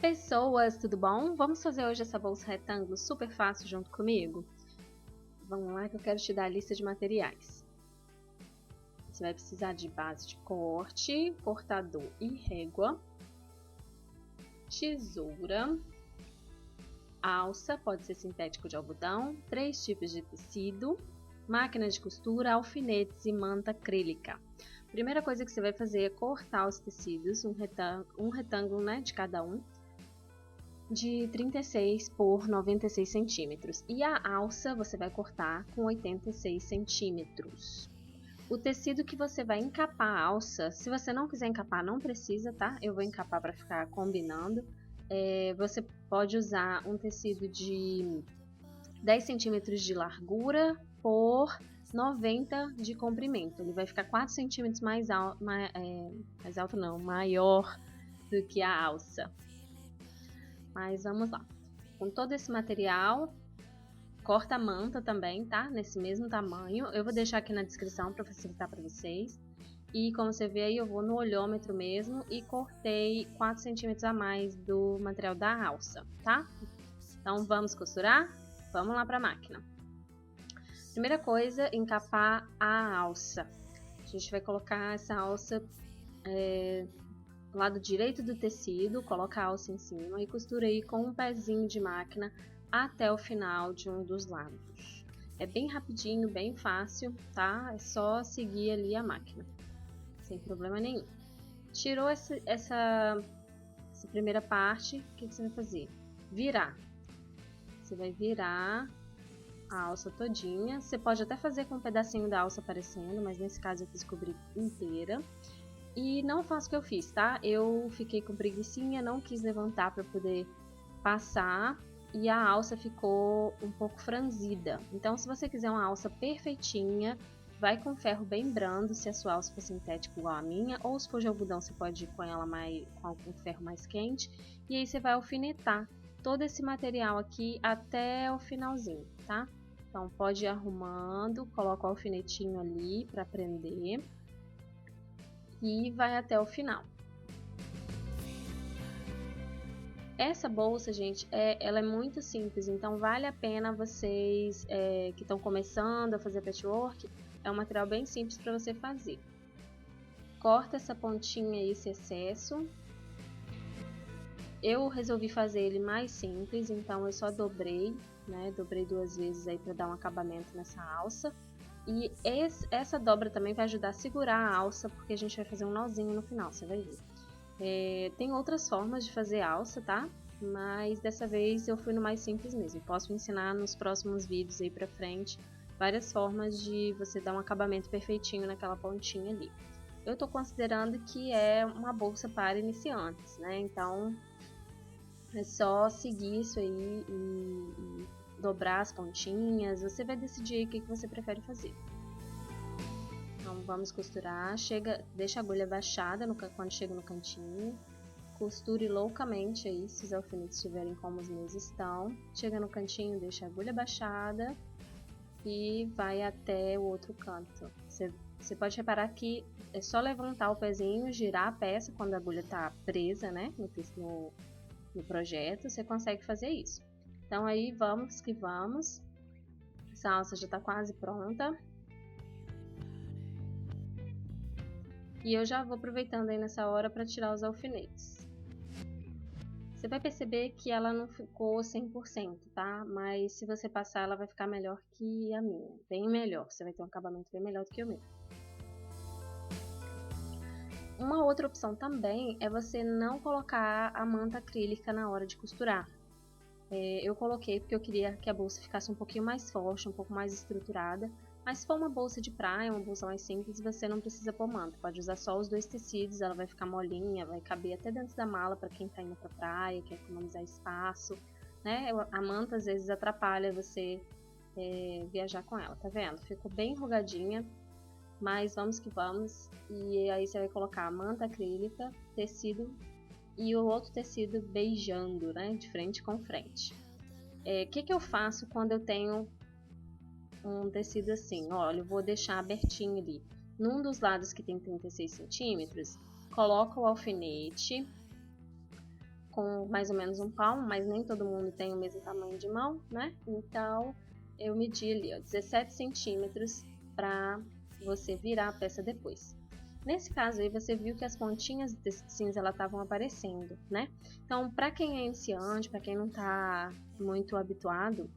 Pessoas, tudo bom? Vamos fazer hoje essa bolsa retângulo super fácil junto comigo? Vamos lá que eu quero te dar a lista de materiais. Você vai precisar de base de corte, cortador e régua, tesoura, alça, pode ser sintético de algodão, 3 tipos de tecido, máquina de costura, alfinetes e manta acrílica. Primeira coisa que você vai fazer é cortar os tecidos, um retângulo, né, de cada um, de 36 por 96 centímetros. E a alça você vai cortar com 86 centímetros. O tecido que você vai encapar a alça, se você não quiser encapar, não precisa, tá? Eu vou encapar para ficar combinando. Você pode usar um tecido de 10 centímetros de largura por 90 de comprimento. Ele vai ficar 4 centímetros mais alto não, maior do que a alça. Mas vamos lá. Com todo esse material, corta a manta também, tá? Nesse mesmo tamanho. Eu vou deixar aqui na descrição para facilitar para vocês. E como você vê aí, eu vou no olhômetro mesmo e cortei 4 centímetros a mais do material da alça, tá? Então vamos costurar? Vamos lá para a máquina. Primeira coisa, encapar a alça. A gente vai colocar essa alça lado direito do tecido, coloca a alça em cima e costura aí com um pezinho de máquina até o final de um dos lados. É bem rapidinho, bem fácil, tá? É só seguir ali a máquina, sem problema nenhum. Tirou essa primeira parte, o que você vai fazer? Virar. Você vai virar a alça todinha. Você pode até fazer com um pedacinho da alça aparecendo, mas nesse caso eu quis cobrir inteira. E não faço o que eu fiz, tá? Eu fiquei com preguicinha, não quis levantar para poder passar e a alça ficou um pouco franzida. Então, se você quiser uma alça perfeitinha, vai com ferro bem brando, se a sua alça for sintética igual a minha, ou se for de algodão, você pode ir com ela com ferro mais quente. E aí você vai alfinetar todo esse material aqui até o finalzinho, tá? Então, pode ir arrumando, coloca o alfinetinho ali para prender. E vai até o final. Essa bolsa, gente, ela é muito simples, então vale a pena vocês que estão começando a fazer patchwork, é um material bem simples para você fazer. Corta essa pontinha aí, esse excesso. Eu resolvi fazer ele mais simples, então eu só dobrei, né? Dobrei 2 vezes aí para dar um acabamento nessa alça. E essa dobra também vai ajudar a segurar a alça, porque a gente vai fazer um nozinho no final, você vai ver. Tem outras formas de fazer alça, tá? Mas dessa vez eu fui no mais simples mesmo. Posso ensinar nos próximos vídeos aí pra frente várias formas de você dar um acabamento perfeitinho naquela pontinha ali. Eu tô considerando que é uma bolsa para iniciantes, né? Então é só seguir isso aí e dobrar as pontinhas, você vai decidir o que você prefere fazer. Então vamos costurar, deixa a agulha baixada quando chega no cantinho, costure loucamente aí se os alfinetes estiverem como os meus estão, chega no cantinho, deixa a agulha baixada e vai até o outro canto. Você pode reparar que é só levantar o pezinho, girar a peça quando a agulha está presa, né, no projeto, você consegue fazer isso. Então aí vamos que vamos, essa alça já está quase pronta. E eu já vou aproveitando aí nessa hora para tirar os alfinetes. Você vai perceber que ela não ficou 100%, tá? Mas se você passar ela vai ficar melhor que a minha, bem melhor, você vai ter um acabamento bem melhor do que o meu. Uma outra opção também é você não colocar a manta acrílica na hora de costurar. Eu coloquei porque eu queria que a bolsa ficasse um pouquinho mais forte, um pouco mais estruturada. Mas se for uma bolsa de praia, uma bolsa mais simples, você não precisa pôr manta. Pode usar só os 2 tecidos, ela vai ficar molinha, vai caber até dentro da mala para quem está indo para praia, quer economizar espaço, né? A manta às vezes atrapalha você viajar com ela, tá vendo? Ficou bem enrugadinha, mas vamos que vamos. E aí você vai colocar a manta acrílica, tecido e o outro tecido beijando, né, de frente com frente. Que eu faço quando eu tenho um tecido assim? Olha, eu vou deixar abertinho ali. Num dos lados que tem 36 centímetros, coloca o alfinete com mais ou menos um palmo, mas nem todo mundo tem o mesmo tamanho de mão, né? Então, eu medi ali, ó, 17 centímetros para você virar a peça depois. Nesse caso aí, você viu que as pontinhas desse cinza ela estavam aparecendo, né? Então, para quem é iniciante, para quem não está muito habituado,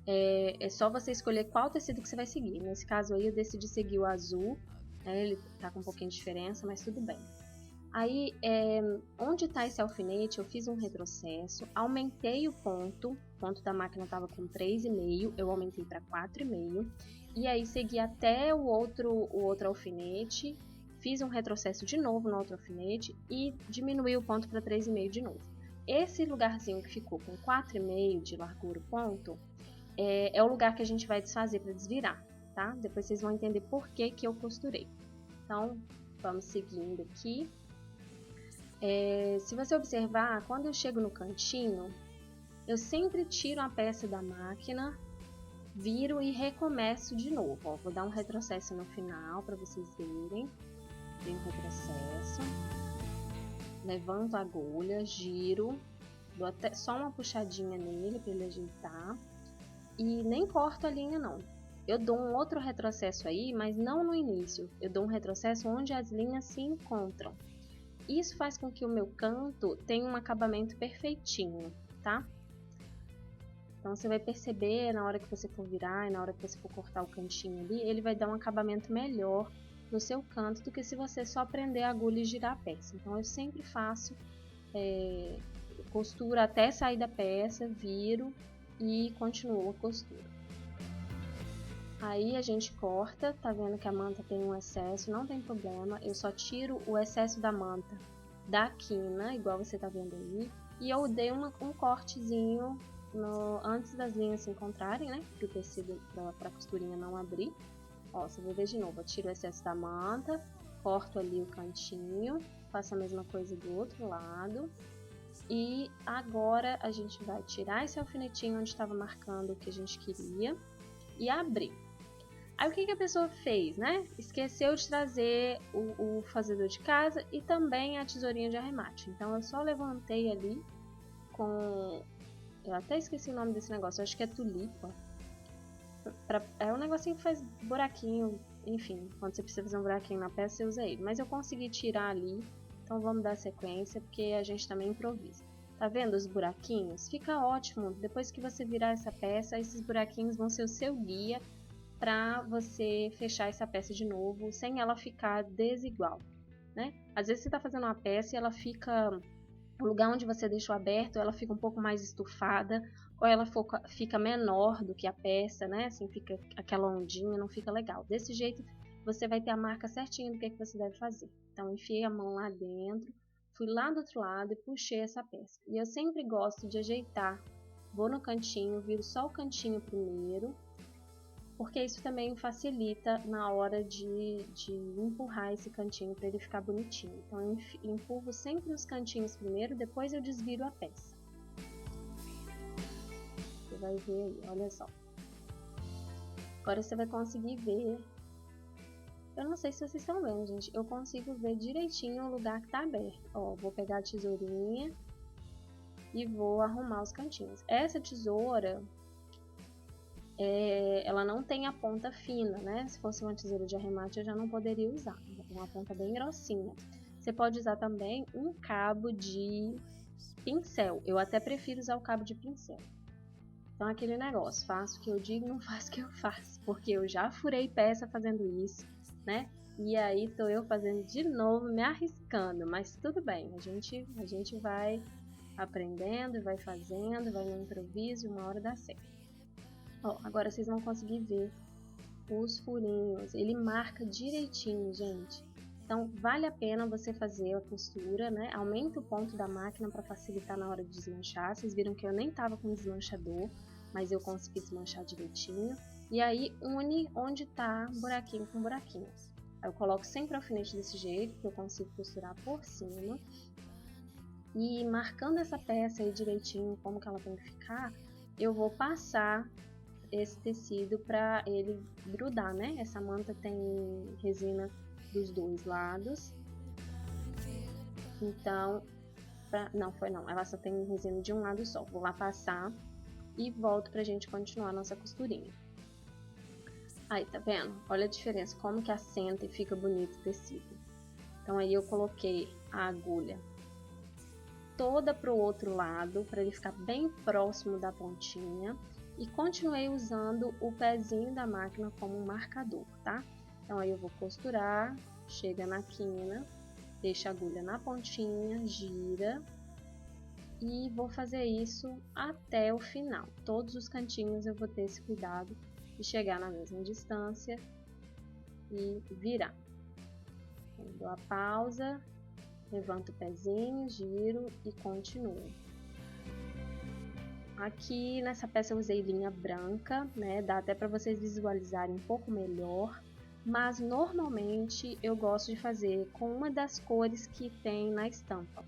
é só você escolher qual tecido que você vai seguir. Nesse caso aí, eu decidi seguir o azul, né? Ele tá com um pouquinho de diferença, mas tudo bem. Aí, onde está esse alfinete, eu fiz um retrocesso, aumentei o ponto da máquina estava com 3,5, eu aumentei para 4,5, e aí segui até o outro alfinete, fiz um retrocesso de novo no outro alfinete e diminuí o ponto para 3,5 de novo. Esse lugarzinho que ficou com 4,5 de largura o ponto, é o lugar que a gente vai desfazer para desvirar, tá? Depois vocês vão entender por que eu costurei. Então, vamos seguindo aqui. Se você observar, quando eu chego no cantinho, eu sempre tiro a peça da máquina, viro e recomeço de novo. Ó, vou dar um retrocesso no final para vocês verem. Dei um retrocesso, levanto a agulha, giro, dou até só uma puxadinha nele para ele ajeitar e nem corto a linha não. Eu dou um outro retrocesso aí, mas não no início. Eu dou um retrocesso onde as linhas se encontram. Isso faz com que o meu canto tenha um acabamento perfeitinho, tá? Então, você vai perceber na hora que você for virar e na hora que você for cortar o cantinho ali, ele vai dar um acabamento melhor no seu canto do que se você só prender a agulha e girar a peça. Então, eu sempre faço costura até sair da peça, viro e continuo a costura. Aí a gente corta, tá vendo que a manta tem um excesso, não tem problema, eu só tiro o excesso da manta da quina, igual você tá vendo aí, e eu dei um cortezinho antes das linhas se encontrarem, né, pro tecido, pra costurinha não abrir. Ó, você vai ver de novo, eu tiro o excesso da manta, corto ali o cantinho, faço a mesma coisa do outro lado, e agora a gente vai tirar esse alfinetinho onde estava marcando o que a gente queria e abrir. Aí o que a pessoa fez, né? Esqueceu de trazer o fazedor de casa e também a tesourinha de arremate. Então eu só levantei ali com... Eu até esqueci o nome desse negócio, eu acho que é tulipa. É um negocinho que faz buraquinho, enfim, quando você precisa fazer um buraquinho na peça, você usa ele. Mas eu consegui tirar ali, então vamos dar sequência, porque a gente também improvisa. Tá vendo os buraquinhos? Fica ótimo, depois que você virar essa peça, esses buraquinhos vão ser o seu guia para você fechar essa peça de novo, sem ela ficar desigual, né? Às vezes você está fazendo uma peça e ela fica... O lugar onde você deixou aberto, ela fica um pouco mais estufada, ou ela fica menor do que a peça, né? Assim, fica aquela ondinha, não fica legal. Desse jeito, você vai ter a marca certinha do que você deve fazer. Então, enfiei a mão lá dentro, fui lá do outro lado e puxei essa peça. E eu sempre gosto de ajeitar. Vou no cantinho, viro só o cantinho primeiro, porque isso também facilita na hora de empurrar esse cantinho para ele ficar bonitinho. Então eu empurro sempre os cantinhos primeiro, depois eu desviro a peça. Você vai ver aí, olha só. Agora você vai conseguir ver. Eu não sei se vocês estão vendo, gente. Eu consigo ver direitinho o lugar que está aberto. Ó, vou pegar a tesourinha e vou arrumar os cantinhos. Essa tesoura... ela não tem a ponta fina, né? Se fosse uma tesoura de arremate eu já não poderia usar, uma ponta bem grossinha. Você pode usar também um cabo de pincel, eu até prefiro usar o cabo de pincel. Então aquele negócio, faço o que eu digo, não faço o que eu faço, porque eu já furei peça fazendo isso, né? E aí tô eu fazendo de novo, me arriscando, mas tudo bem, a gente vai aprendendo, vai fazendo, vai no improviso, uma hora dá certo. Ó, agora vocês vão conseguir ver os furinhos, ele marca direitinho, gente. Então vale a pena você fazer a costura, né? Aumenta o ponto da máquina para facilitar na hora de desmanchar. Vocês viram que eu nem tava com desmanchador, mas eu consegui desmanchar direitinho. E aí une onde tá buraquinho com buraquinho. Aí eu coloco sempre o alfinete desse jeito, que eu consigo costurar por cima. E marcando essa peça aí direitinho, como que ela tem que ficar, eu vou passar esse tecido para ele grudar, né? Essa manta tem resina dos dois lados, então pra... Não, foi não, ela só tem resina de um lado só. Vou lá passar e volto pra gente continuar a nossa costurinha. Aí, tá vendo? Olha a diferença, como que assenta e fica bonito o tecido. Então aí eu coloquei a agulha toda pro outro lado, para ele ficar bem próximo da pontinha. E continuei usando o pezinho da máquina como um marcador, tá? Então aí eu vou costurar, chega na quina, deixa a agulha na pontinha, gira. E vou fazer isso até o final. Todos os cantinhos eu vou ter esse cuidado de chegar na mesma distância e virar. Eu dou a pausa, levanto o pezinho, giro e continuo. Aqui nessa peça eu usei linha branca, né? Dá até para vocês visualizarem um pouco melhor. Mas normalmente eu gosto de fazer com uma das cores que tem na estampa.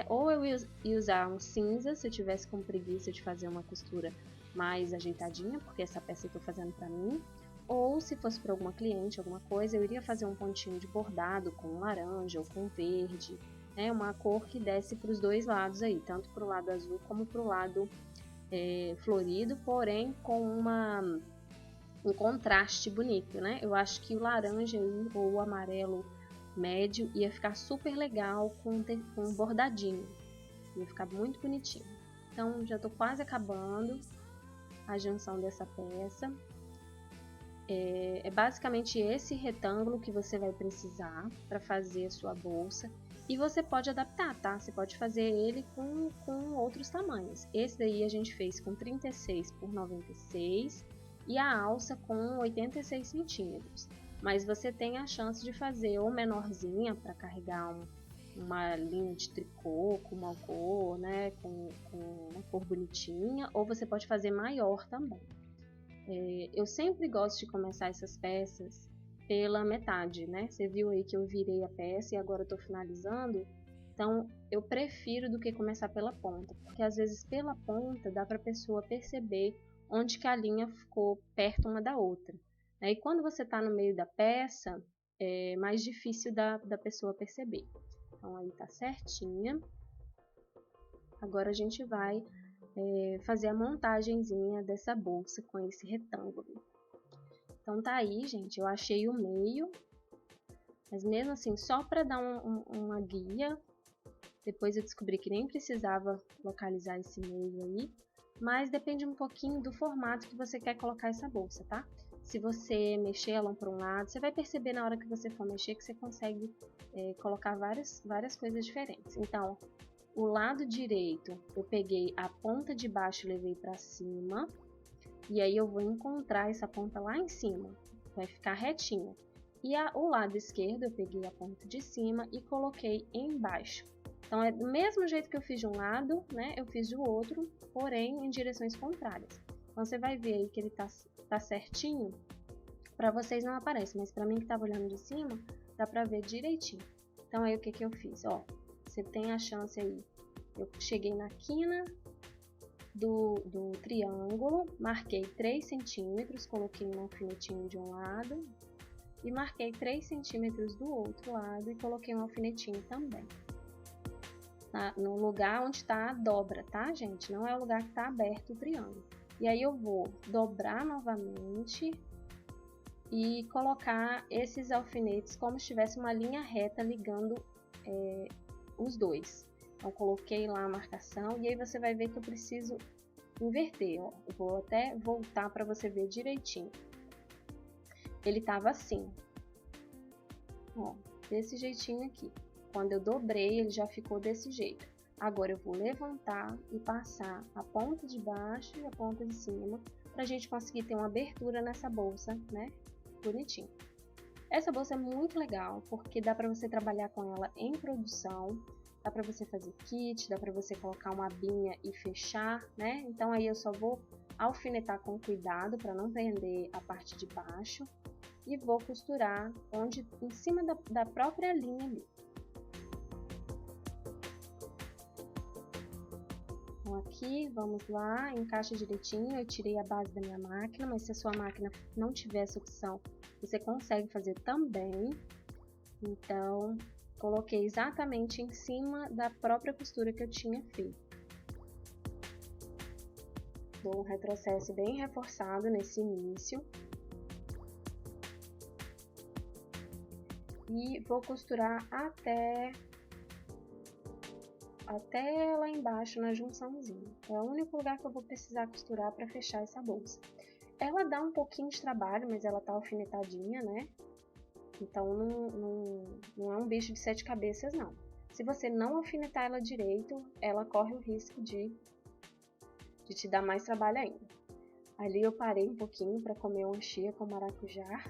Ou eu ia usar um cinza, se eu tivesse com preguiça de fazer uma costura mais ajeitadinha, porque essa peça eu estou fazendo para mim. Ou se fosse para alguma cliente, alguma coisa, eu iria fazer um pontinho de bordado com laranja ou com verde. Uma cor que desce para os dois lados aí, tanto para o lado azul como para o lado florido, porém com um contraste bonito, né? Eu acho que o laranja aí, ou o amarelo médio ia ficar super legal com um bordadinho, ia ficar muito bonitinho. Então já tô quase acabando a junção dessa peça. É basicamente esse retângulo que você vai precisar para fazer a sua bolsa, e você pode adaptar, tá? Você pode fazer ele com outros tamanhos. Esse daí a gente fez com 36 por 96 e a alça com 86 centímetros. Mas você tem a chance de fazer ou menorzinha para carregar uma linha de tricô com uma cor, né, com uma cor bonitinha, ou você pode fazer maior também. Eu sempre gosto de começar essas peças pela metade, né? Você viu aí que eu virei a peça e agora eu tô finalizando, então eu prefiro do que começar pela ponta, porque às vezes pela ponta dá para a pessoa perceber onde que a linha ficou perto uma da outra. E quando você está no meio da peça, é mais difícil da pessoa perceber. Então aí tá certinha. Agora a gente vai fazer a montagenzinha dessa bolsa com esse retângulo. Então tá aí, gente, eu achei o meio, mas mesmo assim, só para dar uma guia. Depois eu descobri que nem precisava localizar esse meio aí, mas depende um pouquinho do formato que você quer colocar essa bolsa, tá? Se você mexer ela para um lado, você vai perceber na hora que você for mexer que você consegue colocar várias coisas diferentes. Então, o lado direito eu peguei a ponta de baixo e levei para cima, e aí eu vou encontrar essa ponta lá em cima, vai ficar retinha. E o lado esquerdo eu peguei a ponta de cima e coloquei embaixo. Então é do mesmo jeito que eu fiz de um lado, né? Eu fiz do outro, porém em direções contrárias. Então você vai ver aí que ele tá certinho. Para vocês não aparece, mas para mim que estava olhando de cima, dá para ver direitinho. Então aí o que eu fiz? Ó, você tem a chance aí. Eu cheguei na quina do triângulo, marquei 3 centímetros, coloquei um alfinetinho de um lado e marquei 3 centímetros do outro lado e coloquei um alfinetinho também. No lugar onde está a dobra, tá, gente? Não é o lugar que está aberto o triângulo. E aí eu vou dobrar novamente e colocar esses alfinetes como se tivesse uma linha reta ligando os dois. Então coloquei lá a marcação e aí você vai ver que eu preciso inverter, ó. Eu vou até voltar para você ver direitinho. Ele estava assim, ó, desse jeitinho aqui. Quando eu dobrei, ele já ficou desse jeito. Agora eu vou levantar e passar a ponta de baixo e a ponta de cima para a gente conseguir ter uma abertura nessa bolsa, né? Bonitinho. Essa bolsa é muito legal porque dá para você trabalhar com ela em produção, dá para você fazer kit, dá para você colocar uma abinha e fechar, né? Então aí eu só vou alfinetar com cuidado para não prender a parte de baixo e vou costurar em cima da própria linha ali. Então aqui, vamos lá, encaixa direitinho. Eu tirei a base da minha máquina, mas se a sua máquina não tiver essa opção, você consegue fazer também. Então, coloquei exatamente em cima da própria costura que eu tinha feito. Dou um retrocesso bem reforçado nesse início. E vou costurar até lá embaixo na junçãozinha. É o único lugar que eu vou precisar costurar para fechar essa bolsa. Ela dá um pouquinho de trabalho, mas ela tá alfinetadinha, né? Então não é um bicho de 7 cabeças, não. Se você não alfinetar ela direito, ela corre o risco de te dar mais trabalho ainda. Ali eu parei um pouquinho para comer uma chia com maracujá.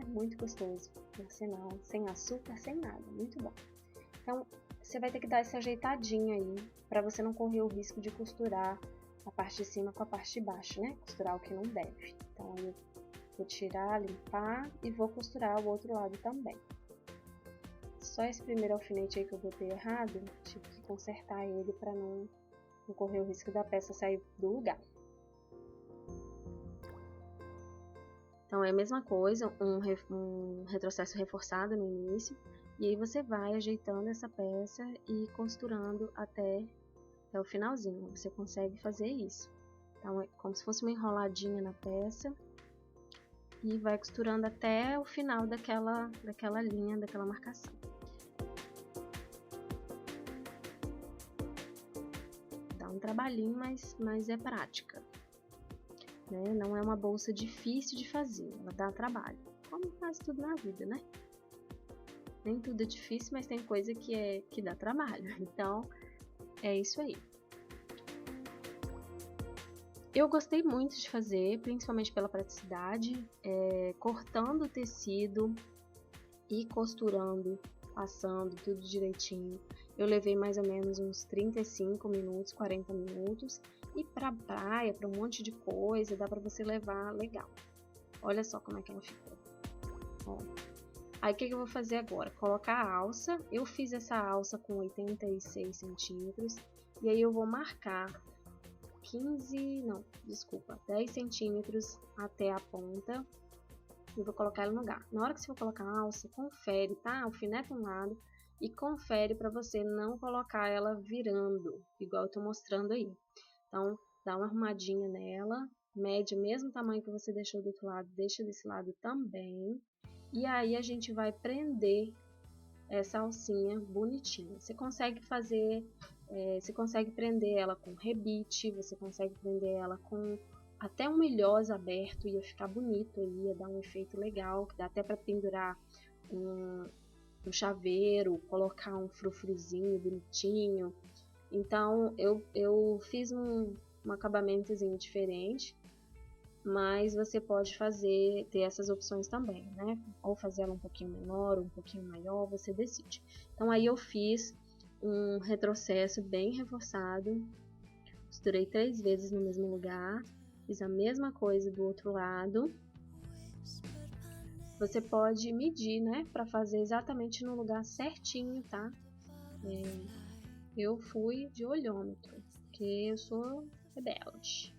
Muito gostoso, por sinal, sem açúcar, sem nada, muito bom. Então, você vai ter que dar essa ajeitadinha aí, para você não correr o risco de costurar a parte de cima com a parte de baixo, né? Costurar o que não deve. Então, eu vou tirar, limpar e vou costurar o outro lado também. Só esse primeiro alfinete aí que eu botei errado, tive que consertar ele para não correr o risco da peça sair do lugar. Então é a mesma coisa, um retrocesso reforçado no início, e aí você vai ajeitando essa peça e costurando até o finalzinho. Você consegue fazer isso. Então é como se fosse uma enroladinha na peça e vai costurando até o final daquela linha, daquela marcação. Dá um trabalhinho, mas é prática. Né? Não é uma bolsa difícil de fazer, ela dá trabalho, como faz tudo na vida, né? Nem tudo é difícil, mas tem coisa que dá trabalho, então é isso aí. Eu gostei muito de fazer, principalmente pela praticidade, cortando o tecido e costurando, passando tudo direitinho. Eu levei mais ou menos uns 35 minutos, 40 minutos. E pra praia, pra um monte de coisa, dá pra você levar legal. Olha só como é que ela ficou. Ó. Aí o que eu vou fazer agora? Colocar a alça. Eu fiz essa alça com 86 centímetros. E aí eu vou marcar 10 centímetros até a ponta. E vou colocar ela no lugar. Na hora que você for colocar a alça, confere, tá? Alfineta um lado e confere pra você não colocar ela virando, igual eu tô mostrando aí. Então, dá uma arrumadinha nela, mede o mesmo tamanho que você deixou do outro lado, deixa desse lado também. E aí a gente vai prender essa alcinha bonitinha. Você consegue você consegue prender ela com rebite, você consegue prender ela com até um ilhós aberto, ia ficar bonito aí, ia dar um efeito legal, que dá até para pendurar um chaveiro, colocar um frufruzinho bonitinho. Então eu fiz um acabamentozinho diferente, mas você pode ter essas opções também, né? Ou fazer ela um pouquinho menor, ou um pouquinho maior, você decide. Então aí eu fiz um retrocesso bem reforçado, costurei 3 vezes no mesmo lugar, fiz a mesma coisa do outro lado. Você pode medir, né? Para fazer exatamente no lugar certinho, tá? Eu fui de olhômetro, porque eu sou rebelde.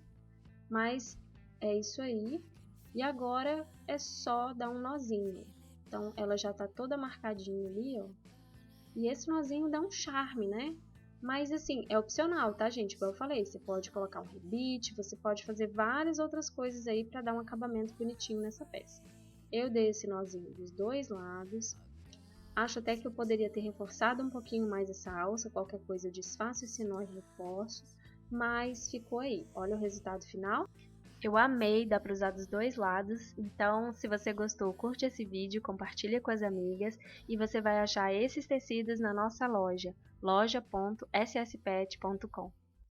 Mas é isso aí. E agora é só dar um nozinho. Então ela já tá toda marcadinha ali, ó. E esse nozinho dá um charme, né? Mas assim, é opcional, tá, gente? Como eu falei, você pode colocar um rebite, você pode fazer várias outras coisas aí para dar um acabamento bonitinho nessa peça. Eu dei esse nozinho dos dois lados. Acho até que eu poderia ter reforçado um pouquinho mais essa alça, qualquer coisa eu desfaço esse nó e reforço, mas ficou aí. Olha o resultado final. Eu amei, dá para usar dos dois lados, então se você gostou, curte esse vídeo, compartilha com as amigas e você vai achar esses tecidos na nossa loja, loja.sspet.com.